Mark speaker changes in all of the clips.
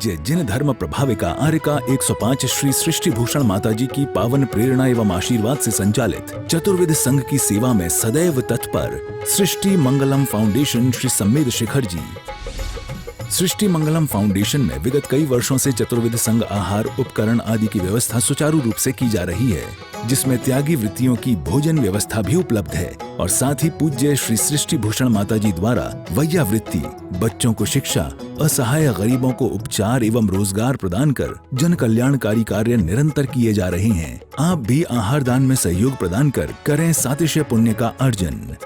Speaker 1: पूज्य जिन धर्म प्रभाविका आर्यका 105 श्री सृष्टि भूषण माता जी की पावन प्रेरणा एवं आशीर्वाद से संचालित चतुर्विध संघ की सेवा में सदैव तत्पर सृष्टि मंगलम फाउंडेशन श्री सम्मेद शिखर जी। सृष्टि मंगलम फाउंडेशन में विगत कई वर्षों से चतुर्विध संघ आहार उपकरण आदि की व्यवस्था सुचारू रूप से की जा रही है, जिसमें त्यागी वृत्तियों की भोजन व्यवस्था भी उपलब्ध है और साथ ही पूज्य श्री सृष्टि भूषण माता जी द्वारा वैया वृत्ति, बच्चों को शिक्षा, असहाय गरीबों को उपचार एवं रोजगार प्रदान कर जन कल्याणकारी कार्य निरंतर किए जा रहे हैं। आप भी आहार दान में सहयोग प्रदान कर करें सातिशय पुण्य का अर्जन।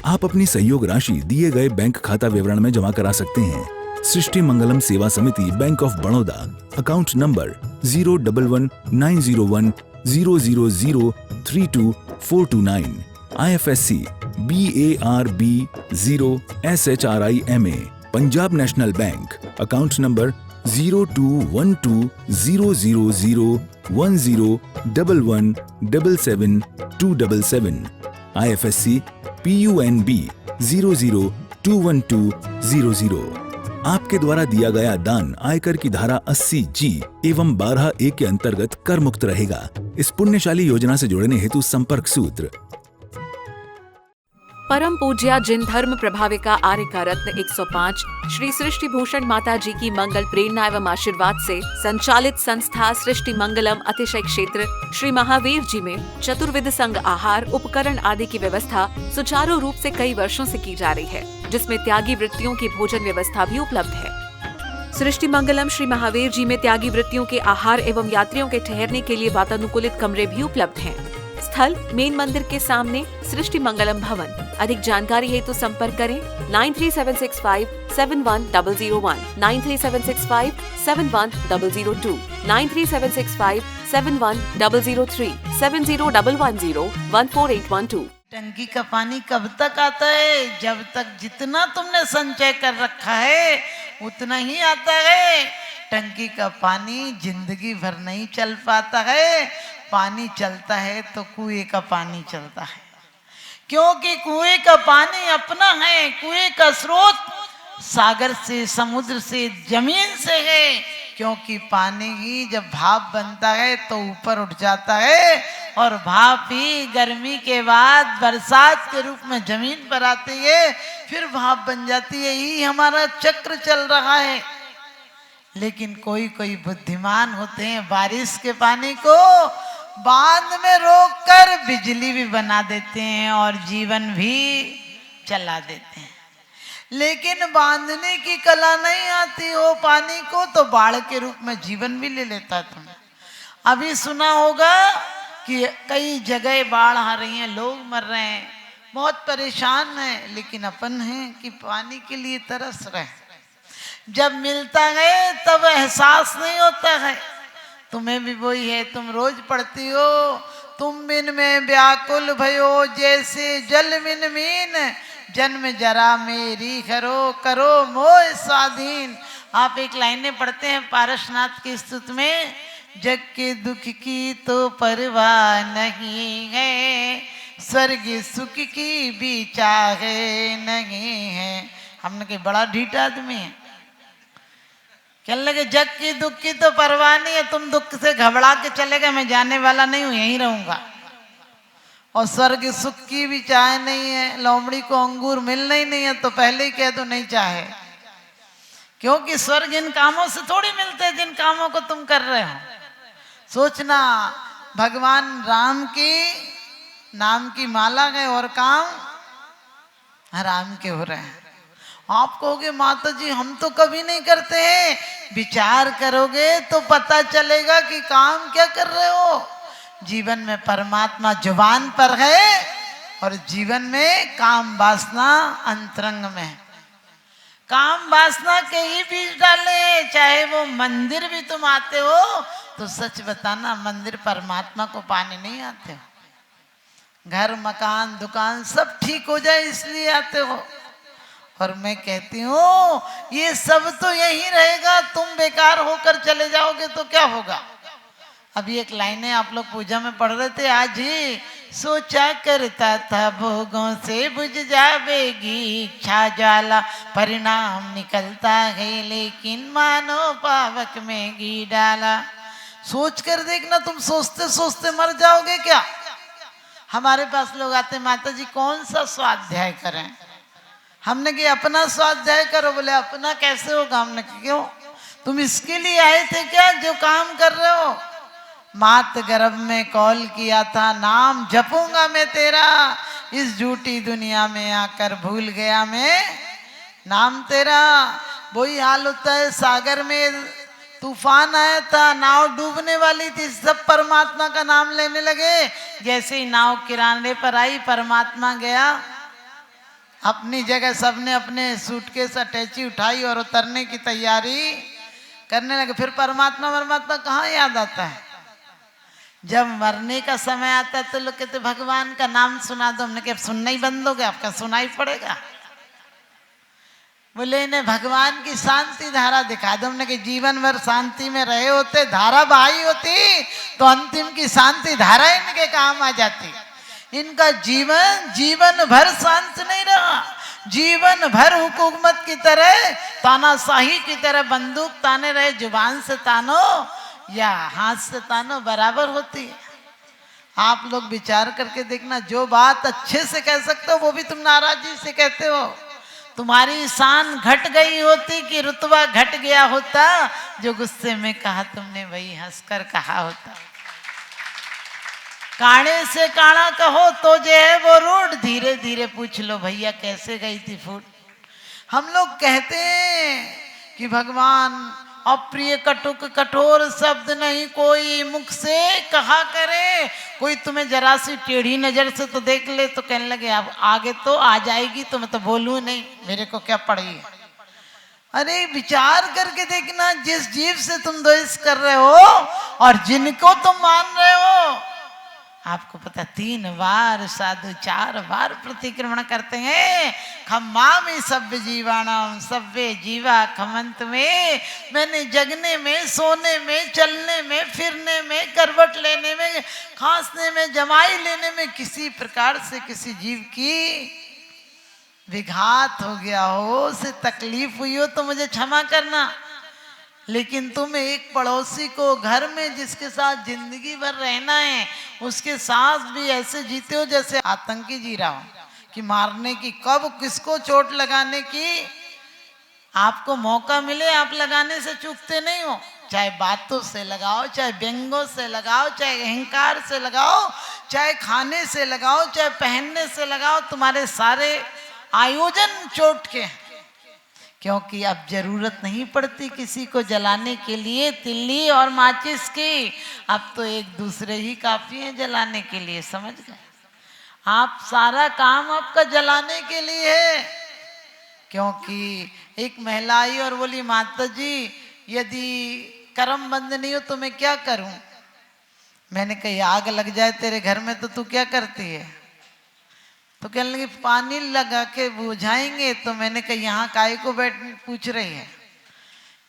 Speaker 1: आप अपनी सहयोग राशि दिए गए बैंक खाता विवरण में जमा करा सकते हैं। सृष्टि मंगलम सेवा समिति, bank of Baroda, account number 0119000032429, IFSC BARB 0SHRIMA, Punjab national bank, account number 0212001011777277, IFSC PUNB 0021200। आपके द्वारा दिया गया दान आयकर की धारा 80G एवं 12A के अंतर्गत कर मुक्त रहेगा। इस पुण्यशाली योजना से जुड़ने हेतु संपर्क सूत्र।
Speaker 2: परम पूज्या जिन धर्म प्रभाविका आर्यका रत्न 105 श्री सृष्टि भूषण माता जी की मंगल प्रेरणा एवं आशीर्वाद से संचालित संस्था सृष्टि मंगलम अतिशय क्षेत्र श्री महावीर जी में चतुर्विध संघ आहार उपकरण आदि की व्यवस्था सुचारू रूप से कई वर्षों से की जा रही है, जिसमें त्यागी वृत्तियों की भोजन व्यवस्था भी उपलब्ध है। सृष्टि मंगलम श्री महावीर जी में त्यागी वृत्तियों के आहार एवं यात्रियों के ठहरने के लिए वातानुकूलित कमरे भी उपलब्ध हैं। स्थल मेन मंदिर के सामने सृष्टि मंगलम भवन। अधिक जानकारी हेतु संपर्क करें 9376571001, 9376571002, 9376571003, 7011014812।
Speaker 3: टंकी का पानी कब तक आता है? जब तक जितना तुमने संचय कर रखा है उतना ही आता है। टंकी का पानी जिंदगी भर नहीं चल पाता है। पानी चलता है तो कुएं का पानी चलता है, क्योंकि कुएं का पानी अपना है। कुएं का स्रोत सागर से, समुद्र से, जमीन से है, क्योंकि पानी ही जब भाप बनता है तो ऊपर उठ जाता है और भाप ही गर्मी के बाद बरसात के रूप में जमीन पर आती है, फिर भाप बन जाती है। यही हमारा चक्र चल रहा है। लेकिन कोई कोई बुद्धिमान होते हैं, बारिश के पानी को बांध में रोककर बिजली भी बना देते हैं और जीवन भी चला देते हैं। लेकिन बांधने की कला नहीं आती हो पानी को, तो बाढ़ के रूप में जीवन भी ले लेता है। तुमने अभी सुना होगा कि कई जगह बाढ़ आ रही है, लोग मर रहे हैं, बहुत परेशान हैं। लेकिन अपन हैं कि पानी के लिए तरस रहे हैं। जब मिलता है तब एहसास नहीं होता है। तुम्हें भी वही है, तुम रोज पढ़ती हो, तुम बिन में व्याकुल भयो जैसे जल बिन मीन, जन्म जरा मेरी करो करो मोह स्वाधीन। आप एक लाइनें पढ़ते हैं पारसनाथ की स्तुति में, जग के दुख की तो परवाह नहीं है, स्वर्ग सुख की भी चाहे नहीं है। हमने कहा बड़ा ढीठ आदमी है। कहने लगे जग की दुख की तो परवाह नहीं है, तुम दुख से घबरा के चले गए, मैं जाने वाला नहीं हूं, यहीं रहूंगा। और स्वर्ग सुख की भी चाह नहीं है। लोमड़ी को अंगूर मिलना ही नहीं है तो पहले ही कह दो नहीं चाहे, क्योंकि स्वर्ग इन कामों से थोड़ी मिलते हैं जिन कामों को तुम कर रहे हो। सोचना, भगवान राम की नाम की माला गए और काम हराम के हो रहे हैं। आप कहोगे माता जी हम तो कभी नहीं करते हैं। विचार करोगे तो पता चलेगा कि काम क्या कर रहे हो। जीवन में परमात्मा जुबान पर है और जीवन में काम वासना अंतरंग में है। काम वासना के ही बीज डाले, चाहे वो मंदिर भी तुम आते हो तो सच बताना, मंदिर परमात्मा को पाने नहीं आते हो। घर मकान दुकान सब ठीक हो जाए इसलिए आते हो। और मैं कहती हूँ ये सब तो यही रहेगा, तुम बेकार होकर चले जाओगे तो क्या होगा। अभी एक लाइनें आप लोग पूजा में पढ़ रहे थे आज ही सोचा करता था भोगों से बुझ जावेगी इच्छा ज्वाला, परिणाम निकलता है लेकिन मानो पावक में घी डाला। सोच कर देखना, तुम सोचते सोचते मर जाओगे क्या। हमारे पास लोग आते, माता जी कौन सा स्वाध्याय करें। हमने कि अपना स्वाध्याय करो। बोले अपना कैसे होगा। हमने क्यों, तुम इसके लिए आए थे क्या जो काम कर रहे हो। मात गर्भ में कॉल किया था, नाम जपूंगा मैं तेरा, इस झूठी दुनिया में आकर भूल गया मैं नाम तेरा। वही हाल होता है, सागर में तूफान आया था, नाव डूबने वाली थी, सब परमात्मा का नाम लेने लगे। जैसे ही नाव किनारे पर आई, परमात्मा गया अपनी जगह। सबने अपने सूटकेस अटैची उठाई और उतरने की तैयारी करने लगे। फिर परमात्मा कहाँ याद आता है। जब मरने का समय आता है तो लोग कहते भगवान का नाम सुना दो। हमने कहा अब सुनना ही बंद हो गया, आपका सुनाई पड़ेगा। बोले इन्हें भगवान की शांति धारा दिखा दो। हमने कहा जीवन भर शांति में रहे होते, धारा बहाई होती तो अंतिम की शांति धारा इनके काम आ जाती। इनका जीवन भर शांत नहीं रहा। जीवन भर हुकूमत की तरह, तानाशाही की तरह बंदूक ताने रहे। जुबान से तानो या हाथ से तानो बराबर होती है। आप लोग विचार करके देखना, जो बात अच्छे से कह सकते हो वो भी तुम नाराजी से कहते हो। तुम्हारी शान घट गई होती कि रुतबा घट गया होता, जो गुस्से में कहा तुमने वही हंसकर कहा होता। काणे से काणा कहो तो जो है वो रूठ, धीरे धीरे पूछ लो भैया कैसे गई थी फूट। हम लोग कहते हैं कि भगवान अप्रिय कटुक कठोर शब्द नहीं कोई मुख से कहा करे। कोई तुम्हें जरा सी टेढ़ी नजर से तो देख ले तो कहने लगे अब आगे तो आ जाएगी तो मैं तो बोलूं नहीं, मेरे को क्या पड़ी। अरे विचार करके देखना, जिस जीव से तुम द्वेष कर रहे हो और जिनको तुम मान रहे हो, आपको पता 3 बार साधु 4 बार प्रतिक्रमण करते हैं। खम्मामि सभ्य जीवाणाम सभ्य जीवा खमंत में। मैंने जगने में, सोने में, चलने में, फिरने में, करवट लेने में, खांसने में, जमाई लेने में किसी प्रकार से किसी जीव की विघात हो गया हो, उसे तकलीफ हुई हो तो मुझे क्षमा करना। लेकिन तुम एक पड़ोसी को घर में जिसके साथ जिंदगी भर रहना है, उसके साथ भी ऐसे जीते हो जैसे आतंकी जी रहा हो कि मारने की, कब किसको चोट लगाने की आपको मौका मिले आप लगाने से चूकते नहीं हो। चाहे बातों से लगाओ, चाहे व्यंगों से लगाओ, चाहे अहंकार से लगाओ, चाहे खाने से लगाओ, चाहे पहनने से लगाओ, तुम्हारे सारे आयोजन चोट के। क्योंकि अब जरूरत नहीं पड़ती किसी को जलाने के लिए तिल्ली और माचिस की। अब तो एक दूसरे ही काफी है जलाने के लिए, समझ गए आप। सारा काम आपका जलाने के लिए है। क्योंकि एक महिला आई और बोली माता जी यदि कर्म बंद नहीं हो तो मैं क्या करूं। मैंने कही आग लग जाए तेरे घर में तो तू क्या करती है। तो कहने लगी पानी लगा के बुझाएंगे। तो मैंने कहा यहाँ काय को बैठ पूछ रही है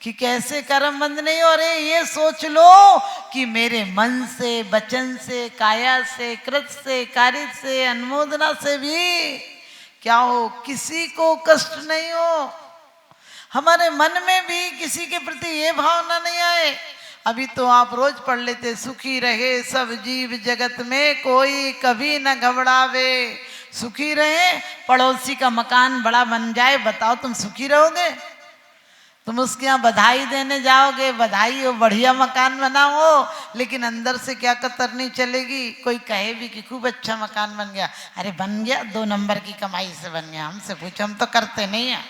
Speaker 3: कि कैसे कर्म बंद नहीं हो रहे। ये सोच लो कि मेरे मन से, वचन से, काया से, कृत से, कार्य से, अनुमोदना से भी क्या हो, किसी को कष्ट नहीं हो। हमारे मन में भी किसी के प्रति ये भावना नहीं आए। अभी तो आप रोज पढ़ लेते, सुखी रहे सब जीव जगत में कोई कभी न घबरावे। सुखी रहे, पड़ोसी का मकान बड़ा बन जाए, बताओ तुम सुखी रहोगे। तुम उसके यहाँ बधाई देने जाओगे, बधाई हो बढ़िया मकान बना हो, लेकिन अंदर से क्या कतरनी चलेगी। कोई कहे भी कि खूब अच्छा मकान बन गया, अरे बन गया 2 नंबर की कमाई से बन गया। हमसे पूछो, हम तो करते नहीं है।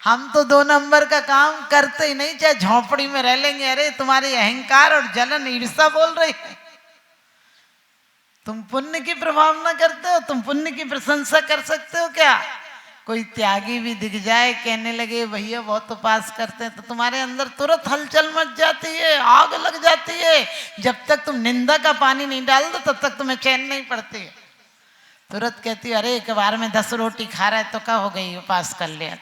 Speaker 3: हम तो 2 नंबर का काम करते ही नहीं, चाहे झोंपड़ी में रह लेंगे। अरे तुम्हारी अहंकार और जलन ईर्ष्या बोल रही है। तुम पुण्य की प्रभावना करते हो, तुम पुण्य की प्रशंसा कर सकते हो क्या। कोई त्यागी भी दिख जाए, कहने लगे भैया बहुत उपास करते हैं, तो तुम्हारे अंदर तुरंत हलचल मच जाती है, आग लग जाती है। जब तक तुम निंदा का पानी नहीं डाल दो तब तक तुम्हें चैन नहीं पड़ती। तुरंत कहती अरे एक बार में 10 रोटी खा रहा है तो क्या हो गई, उपास कर लिया।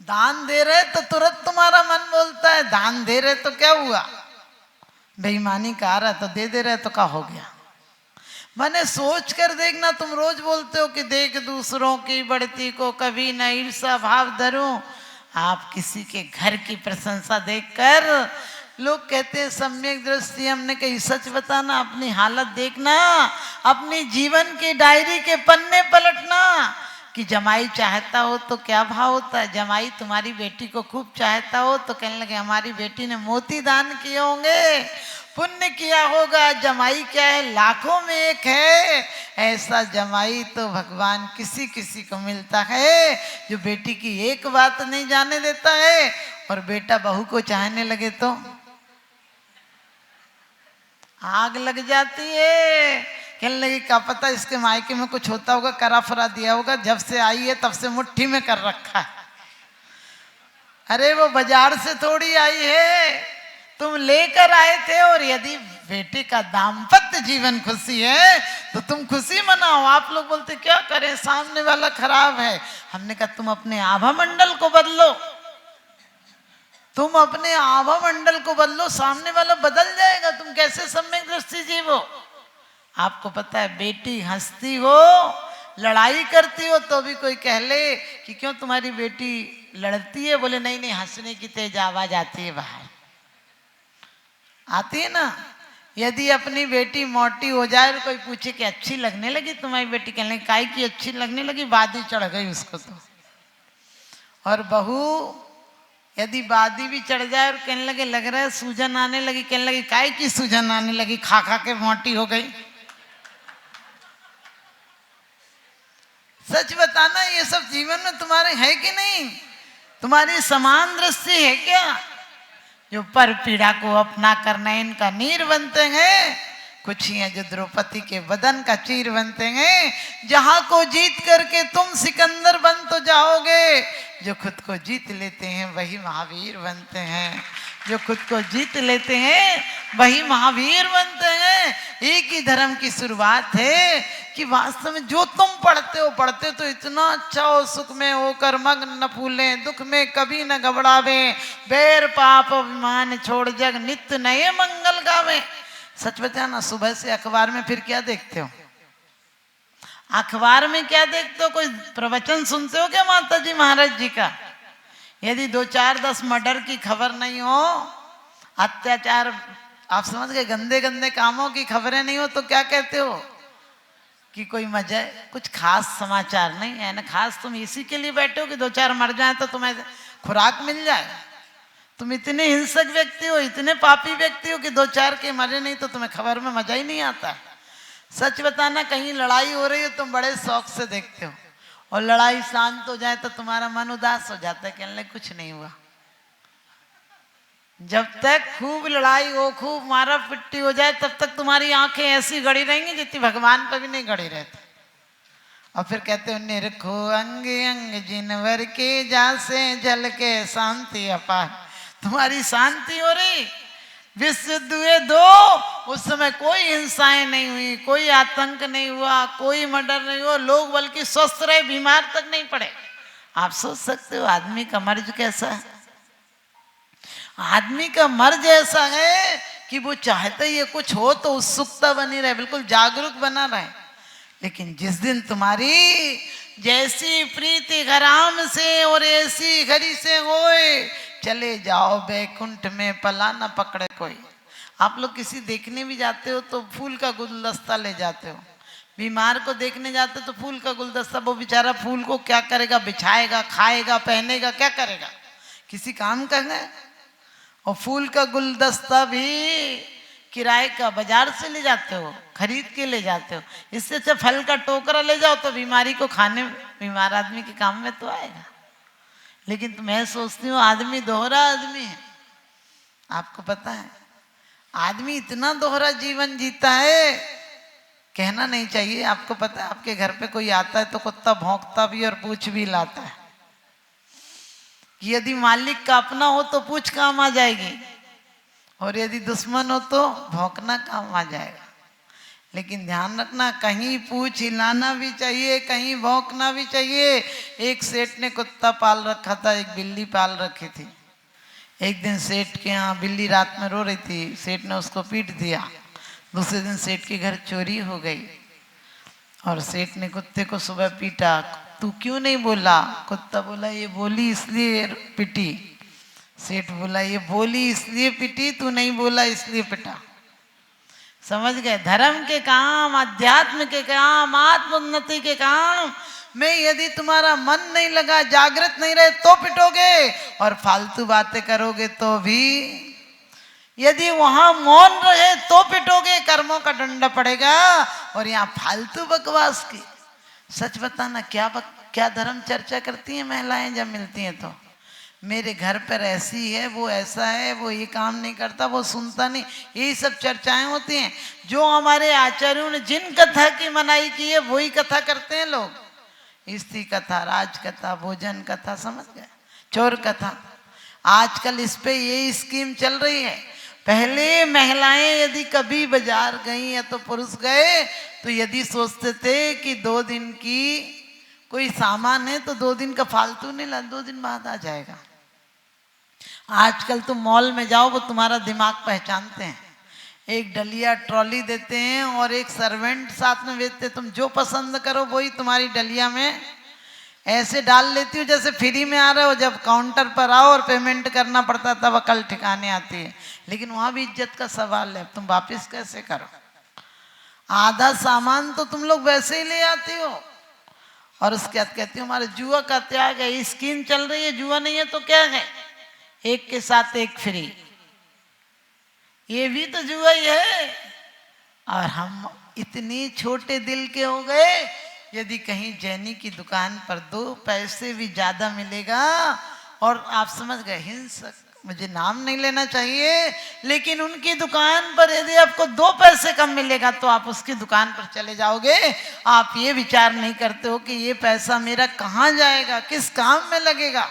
Speaker 3: दान दे रहे तो तुरंत तुम्हारा मन बोलता है दान दे रहे तो क्या हुआ, बेईमानी का आ रहा तो दे दे रहे तो क्या हो गया। मैंने सोच कर देखना, तुम रोज बोलते हो कि देख दूसरों की बढ़ती को कभी न ईर्षा भाव धरूं। आप किसी के घर की प्रशंसा देखकर लोग कहते हैं सम्यक दृष्टि, हमने कही सच बताना, अपनी हालत देखना, अपनी जीवन की डायरी के पन्ने पलटना कि जमाई चाहता हो तो क्या भाव होता है। जमाई तुम्हारी बेटी को खूब चाहता हो तो कहने लगे हमारी बेटी ने मोती दान किए होंगे, पुण्य किया होगा। जमाई क्या है, लाखों में एक है। ऐसा जमाई तो भगवान किसी किसी को मिलता है जो बेटी की एक बात नहीं जाने देता है। और बेटा बहू को चाहने लगे तो आग लग जाती है। कहने लगी क्या पता इसके मायके में कुछ होता होगा, करा फरा दिया होगा, जब से आई है तब से मुट्ठी में कर रखा है। अरे वो बाजार से थोड़ी आई है, तुम लेकर आए थे। और यदि बेटे का दाम्पत्य जीवन खुशी है तो तुम खुशी मनाओ। आप लोग बोलते क्या करें, सामने वाला खराब है। हमने कहा तुम अपने आभा मंडल को बदलो, तुम अपने आभा मंडल को बदलो, सामने वाला बदल जाएगा। तुम कैसे सम्यक दृष्टि जीवो। आपको पता है बेटी हंसती हो, लड़ाई करती हो तो भी कोई कह ले कि क्यों तुम्हारी बेटी लड़ती है, बोले नहीं नहीं हंसने की तेज आवाज आती है बाहर, आती है ना। यदि अपनी बेटी मोटी हो जाए और कोई पूछे कि अच्छी लगने लगी तुम्हारी बेटी, कहने लगी काई की अच्छी लगने लगी, बादी चढ़ गई उसको तो। और बहू यदि बादी भी चढ़ जाए और कहने लगे लग रहा है सूजन आने लगी, कहने लगी काई की सूजन आने लगी, खा खा के मोटी हो गई। सच बताना ये सब जीवन में तुम्हारे है कि नहीं, तुम्हारी समान दृष्टि है क्या। जो पर पीड़ा को अपना कर नयन का नीर बनते हैं, कुछ ही हैं जो द्रौपदी के बदन का चीर बनते हैं। जहां को जीत करके तुम सिकंदर बन तो जाओगे, जो खुद को जीत लेते हैं वही महावीर बनते हैं। जो खुद को जीत लेते हैं वही महावीर बनते हैं। एक ही धर्म की शुरुआत है कि वास्तव में जो तुम पढ़ते हो तो इतना अच्छा हो, सुख में होकर मग्न न फूलें, दुख में कभी न घबरावे, बैर पाप अभिमान छोड़ जग नित्य नए मंगल गावे। सच बताना, सुबह से अखबार में फिर क्या देखते हो, अखबार में क्या देखते हो, कोई प्रवचन सुनते हो क्या माता जी महाराज जी का। यदि 2-4-10 मर्डर की खबर नहीं हो, अत्याचार, आप समझ गए, गंदे गंदे कामों की खबरें नहीं हो तो क्या कहते हो कि कोई मजा, कुछ खास समाचार नहीं है ना। खास तुम इसी के लिए बैठे हो कि 2-4 मर जाए तो तुम्हें खुराक मिल जाए। तुम इतने हिंसक व्यक्ति हो, इतने पापी व्यक्ति हो कि 2-4 के मरे नहीं तो तुम्हें खबर में मजा ही नहीं आता। सच बताना, कहीं लड़ाई हो रही है तुम बड़े शौक से देखते हो, और लड़ाई शांत हो जाए तो तुम्हारा मन उदास हो जाता है, कहने लगे कुछ नहीं हुआ। जब तक खूब लड़ाई हो, खूब मारा पिट्टी हो जाए, तब तक तुम्हारी आंखें ऐसी गड़ी रहेंगी जितनी भगवान पर भी नहीं गड़ी रहती। और फिर कहते हो निरखो अंग अंग जिनवर के जासे जल के शांति अपार। तुम्हारी शांति हो रही, विश्व युद्ध हुए 2, उस समय कोई हिंसाएं नहीं हुई, कोई आतंक नहीं हुआ, कोई मर्डर नहीं हुआ, लोग बल्कि स्वस्थ रहे, बीमार तक नहीं पड़े। आप सोच सकते हो आदमी का मर्ज कैसा है। आदमी का मर्ज ऐसा है कि वो चाहता ही है कुछ हो तो उत्सुकता बनी रहे, बिल्कुल जागरूक बना रहे। लेकिन जिस दिन तुम्हारी जैसी प्रीति घराम से और ऐसी घड़ी से होए, चले जाओ बैकुंठ में पला न पकड़े कोई। आप लोग किसी देखने भी जाते हो तो फूल का गुलदस्ता ले जाते हो, बीमार को देखने जाते हो तो फूल का गुलदस्ता, वो बेचारा फूल को क्या करेगा, बिछाएगा, खाएगा, पहनेगा, क्या करेगा, किसी काम का है। और फूल का गुलदस्ता भी किराए का बाजार से ले जाते हो, खरीद के ले जाते हो। इससे अच्छा फल का टोकरा ले जाओ तो बीमारी को खाने, बीमार आदमी के काम में तो आएगा। लेकिन तो मैं सोचती हूँ आदमी दोहरा आदमी है। आपको पता है आदमी इतना दोहरा जीवन जीता है, कहना नहीं चाहिए। आपको पता है आपके घर पे कोई आता है तो कुत्ता भौंकता भी और पूछ भी लाता है। यदि मालिक का अपना हो तो पूछ काम आ जाएगी, और यदि दुश्मन हो तो भौंकना काम आ जाएगा। लेकिन ध्यान रखना, कहीं पूछ हिलाना भी चाहिए, कहीं भौंकना भी चाहिए। एक सेठ ने कुत्ता पाल रखा था, एक बिल्ली पाल रखी थी। एक दिन सेठ के यहाँ बिल्ली रात में रो रही थी, सेठ ने उसको पीट दिया। दूसरे दिन सेठ के घर चोरी हो गई और सेठ ने कुत्ते को सुबह पीटा, तू क्यों नहीं बोला? कुत्ता बोला ये बोली इसलिए पिटी। सेठ बोला ये बोली इसलिए पिटी, तू नहीं बोला इसलिए पिटा। समझ गए? धर्म के काम, अध्यात्म के काम, आत्मोन्नति के काम में यदि तुम्हारा मन नहीं लगा, जागृत नहीं रहे तो पिटोगे, और फालतू बातें करोगे तो भी। यदि वहां मौन रहे तो पिटोगे, कर्मों का डंडा पड़ेगा। और यहाँ फालतू बकवास की, सच बताना क्या धर्म चर्चा करती हैं महिलाएं जब मिलती हैं तो? मेरे घर पर ऐसी है, वो ऐसा है, वो ये काम नहीं करता, वो सुनता नहीं, यही सब चर्चाएं होती हैं। जो हमारे आचार्यों ने जिन कथा की मनाई की है वही कथा करते हैं लोग। स्त्री कथा, राज कथा, भोजन कथा, समझ गए? चोर कथा। आजकल इस पे यही स्कीम चल रही है। पहले महिलाएं यदि कभी बाजार गई या तो पुरुष गए तो यदि सोचते थे कि 2 दिन की कोई सामान है तो 2 दिन का फालतू नहीं ला, 2 दिन बाद आ जाएगा। आजकल तुम मॉल में जाओ, वो तुम्हारा दिमाग पहचानते हैं। एक डलिया ट्रॉली देते हैं और एक सर्वेंट साथ में भेजते हैं। तुम जो पसंद करो वही तुम्हारी डलिया में ऐसे डाल लेती हो जैसे फ्री में आ रहे हो। जब काउंटर पर आओ और पेमेंट करना पड़ता तब अकल ठिकाने आती है। लेकिन वहां भी इज्जत का सवाल है, तुम वापिस कैसे करो? आधा सामान तो तुम लोग वैसे ही ले आती हो। और उसके बाद कहती हो हमारे जुआ का त्याग है, स्कीम चल रही है, जुआ नहीं है तो क्या है, एक के साथ एक फ्री, ये भी तो जुआ ही है। और हम इतनी छोटे दिल के हो गए, यदि कहीं जैनी की दुकान पर 2 पैसे भी ज्यादा मिलेगा, और आप समझ गए हिंसक, मुझे नाम नहीं लेना चाहिए, लेकिन उनकी दुकान पर यदि आपको 2 पैसे कम मिलेगा तो आप उसकी दुकान पर चले जाओगे। आप ये विचार नहीं करते हो कि ये पैसा मेरा कहाँ जाएगा, किस काम में लगेगा।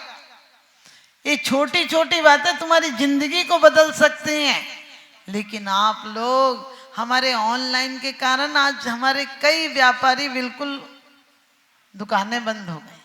Speaker 3: ये छोटी छोटी बातें तुम्हारी जिंदगी को बदल सकती हैं। लेकिन आप लोग, हमारे ऑनलाइन के कारण आज हमारे कई व्यापारी बिल्कुल दुकानें बंद हो गए।